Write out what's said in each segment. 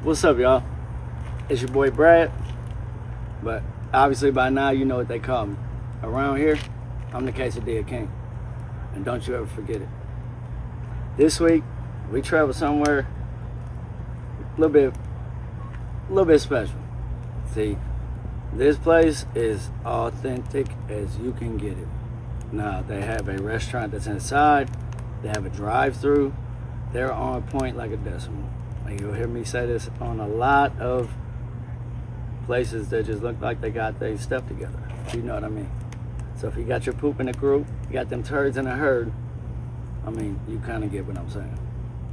What's up, y'all? It's your boy Brad, but obviously by now you know what they call me. Around here, I'm the Quesadilla King, and don't you ever forget it. This week, we travel somewhere a little bit special. See, this place is authentic as you can get it. Now, they have a restaurant that's inside, they have a drive-through, they're on point like a decimal. Like, you'll hear me say this on a lot of places that just look like they got their stuff together. You know what I mean? So if you got your poop in a group, you got them turds in a herd, I mean, you kind of get what I'm saying.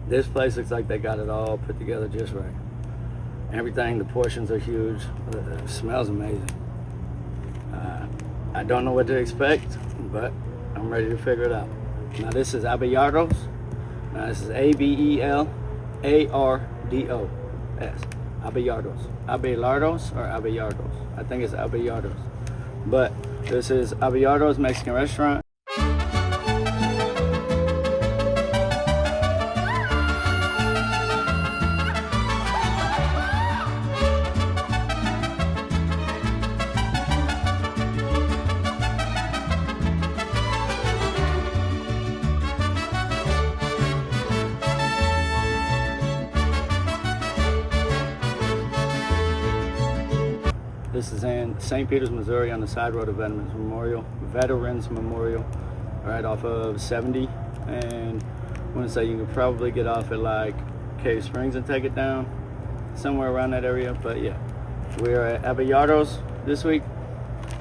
This place looks like they got it all put together just right. Everything, the portions are huge. It smells amazing. I don't know what to expect, but I'm ready to figure it out. Now this is Abelardo's. Now this is Abelardos. Abelardo's. Abelardo's or Abelardo's? I think it's Abelardo's. But this is Abelardo's Mexican restaurant. This is in St. Peters, Missouri, on the side road of Veterans Memorial, right off of 70. And I want to say you can probably get off at like Cave Springs and take it down, somewhere around that area. But yeah, we're at Abelardo's this week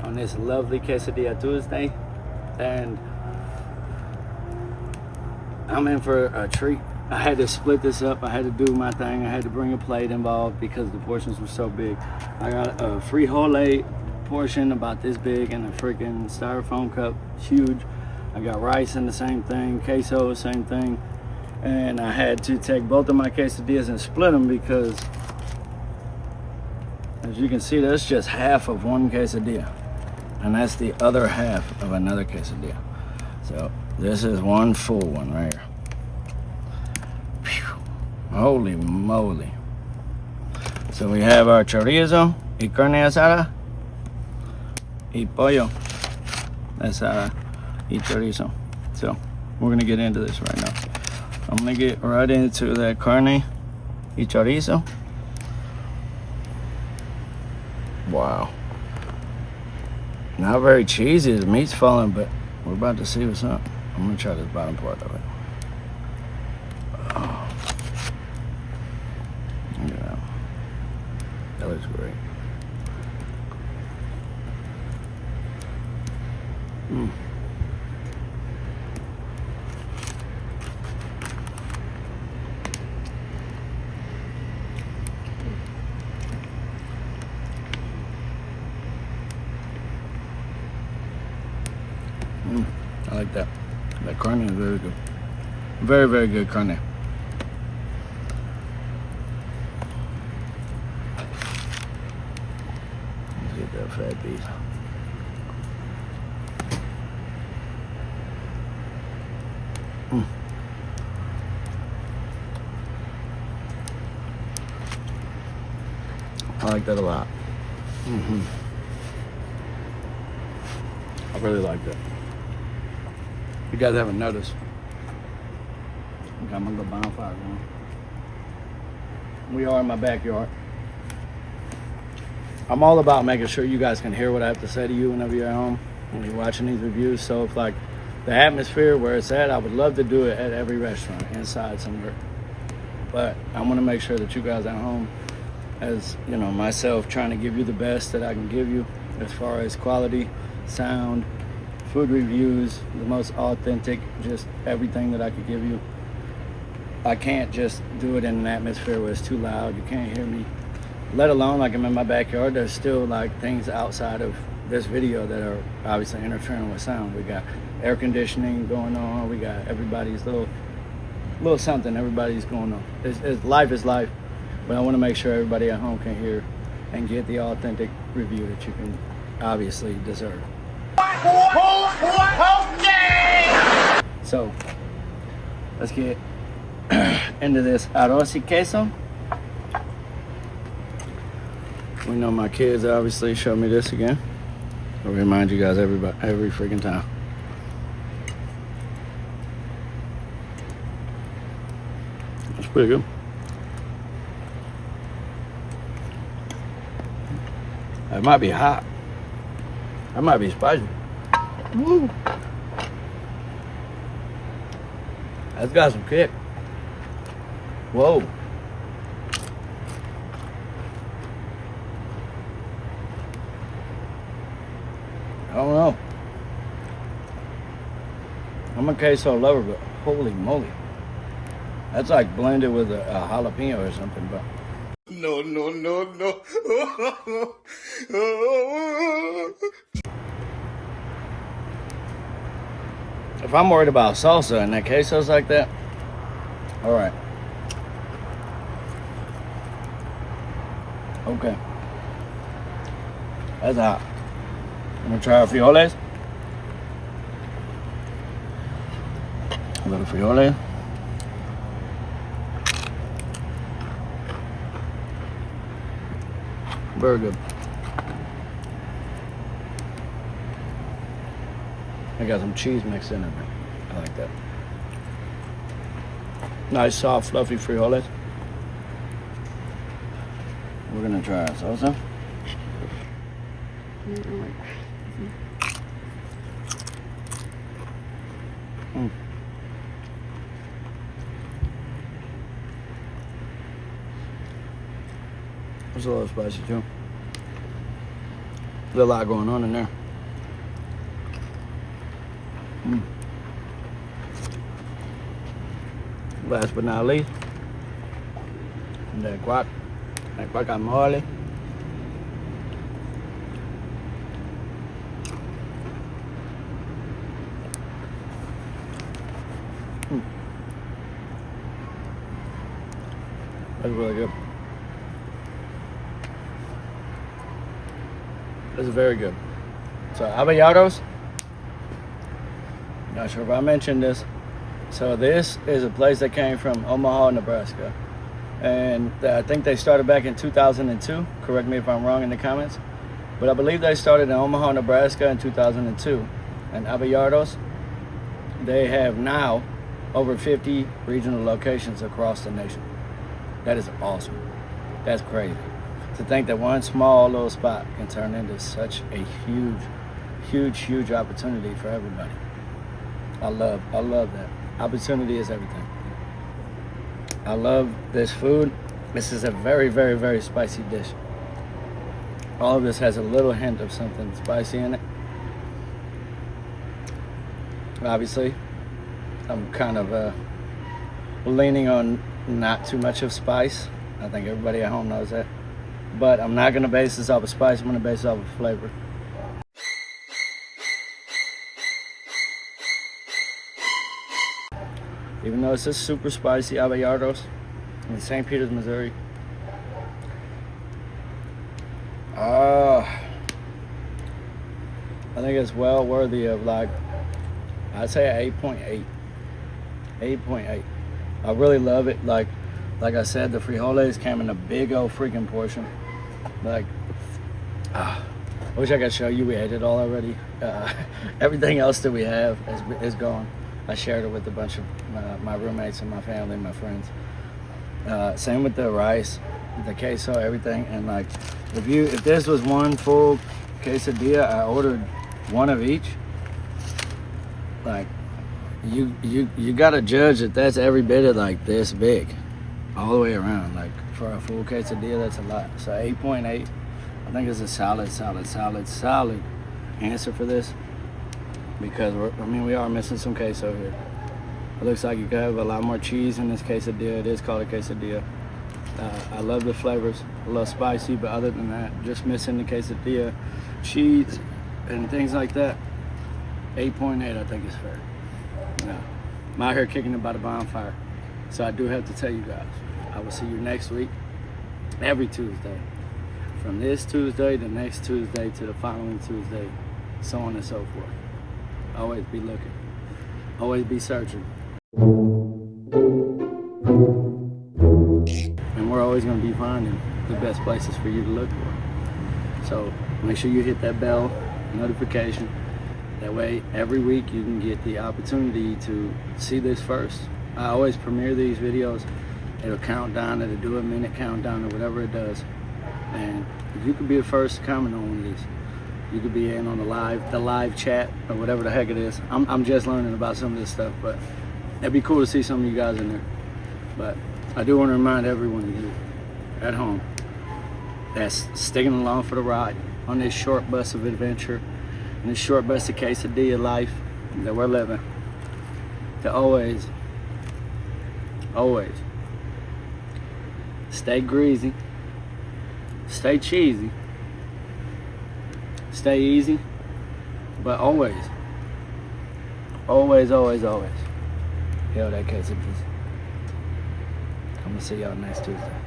on this lovely Quesadilla Tuesday, and I'm in for a treat. I had to split this up. I had to do my thing. I had to bring a plate involved because the portions were so big. I got a frijole portion about this big in a freaking styrofoam cup, huge. I got rice in the same thing, queso, same thing. And I had to take both of my quesadillas and split them because, as you can see, that's just half of one quesadilla. And that's the other half of another quesadilla. So this is one full one right here. Holy moly. So we have our chorizo y carne asada y pollo asada y chorizo. So we're gonna get into this right now. I'm gonna get right into that carne y chorizo. Wow. Not very cheesy, the meat's falling, but we're about to see what's up. I'm gonna try this bottom part of it. Oh. Yeah, that looks great. I like that. That carne is very good. Very, very good carne. That fat piece. I like that a lot. I really like that. You guys haven't noticed, I got my little bonfire going. We are in my backyard. I'm all about making sure you guys can hear what I have to say to you whenever you're at home, when you're watching these reviews. So if like the atmosphere where it's at, I would love to do it at every restaurant, inside somewhere. But I want to make sure that you guys at home, as you know, myself trying to give you the best that I can give you as far as quality, sound, food reviews, the most authentic, just everything that I could give you. I can't just do it in an atmosphere where it's too loud, you can't hear me. Let alone like I'm in my backyard, there's still like things outside of this video that are obviously interfering with sound. We got air conditioning going on, we got everybody's little something everybody's going on. Life is life, but I want to make sure everybody at home can hear and get the authentic review that you can obviously deserve. So let's get into this arroz y queso. We know my kids obviously show me this again. I'll remind you guys every freaking time. It's pretty good. It might be hot. That might be spicy. Woo. That's got some kick. Whoa. I don't know. I'm a queso lover, but holy moly. That's like blended with a jalapeno or something, but. No. If I'm worried about salsa and that queso's like that, all right. Okay. That's hot. I'm gonna try our frijoles. A little frijoles. Very good. I got some cheese mixed in it. I like that. Nice, soft, fluffy frijoles. We're gonna try our salsa. It's a little spicy too. There's a lot going on in there. Last but not least, that guacamole. That's really good. That's very good. So Abelardo's, not sure if I mentioned this. So this is a place that came from Omaha, Nebraska. And I think they started back in 2002. Correct me if I'm wrong in the comments. But I believe they started in Omaha, Nebraska in 2002. And Abelardo's, they have now over 50 regional locations across the nation. That is awesome. That's crazy. To think that one small little spot can turn into such a huge opportunity for everybody. I love that. Opportunity is everything. I love this food. This is a very spicy dish. All of this has a little hint of something spicy in it. Obviously, I'm kind of leaning on not too much of spice. I think everybody at home knows that. But I'm not going to base this off of spice. I'm going to base it off of flavor. Even though it's a super spicy Abelardo's in St. Peters, Missouri. I think it's well worthy of, like, I'd say 8.8. 8.8. I really love it. Like I said, the frijoles came in a big old freaking portion. Like, I wish I could show you. We ate it all already. Everything else that we have is gone. I shared it with a bunch of my roommates and my family and my friends. Same with the rice, the queso, everything. And like, if this was one full quesadilla, I ordered one of each. Like, you gotta judge that that's every bit of like this big, all the way around. Like, for a full quesadilla, that's a lot. So 8.8, I think it's a solid answer for this, because we are missing some queso here. It looks like you could have a lot more cheese in this quesadilla. It is called a quesadilla. I love the flavors, a little spicy, but other than that, just missing the quesadilla, cheese, and things like that. 8.8, I think is fair. I'm out here kicking it by the bonfire. So I do have to tell you guys, I will see you next week, every Tuesday. From this Tuesday to next Tuesday to the following Tuesday, so on and so forth. Always be looking. Always be searching. And we're always going to be finding the best places for you to look for. So make sure you hit that bell notification. That way every week you can get the opportunity to see this first. I always premiere these videos. It'll count down, it'll do a minute countdown or whatever it does. And you could be the first to comment on one of these. You could be in on the live chat or whatever the heck it is. I'm just learning about some of this stuff, but it'd be cool to see some of you guys in there. But I do want to remind everyone of you at home that's sticking along for the ride on this short bus of adventure, and this short bus of quesadilla life that we're living, to always stay greasy, stay cheesy, stay easy, but always heal that quesadilla. I'm gonna see y'all next Tuesday.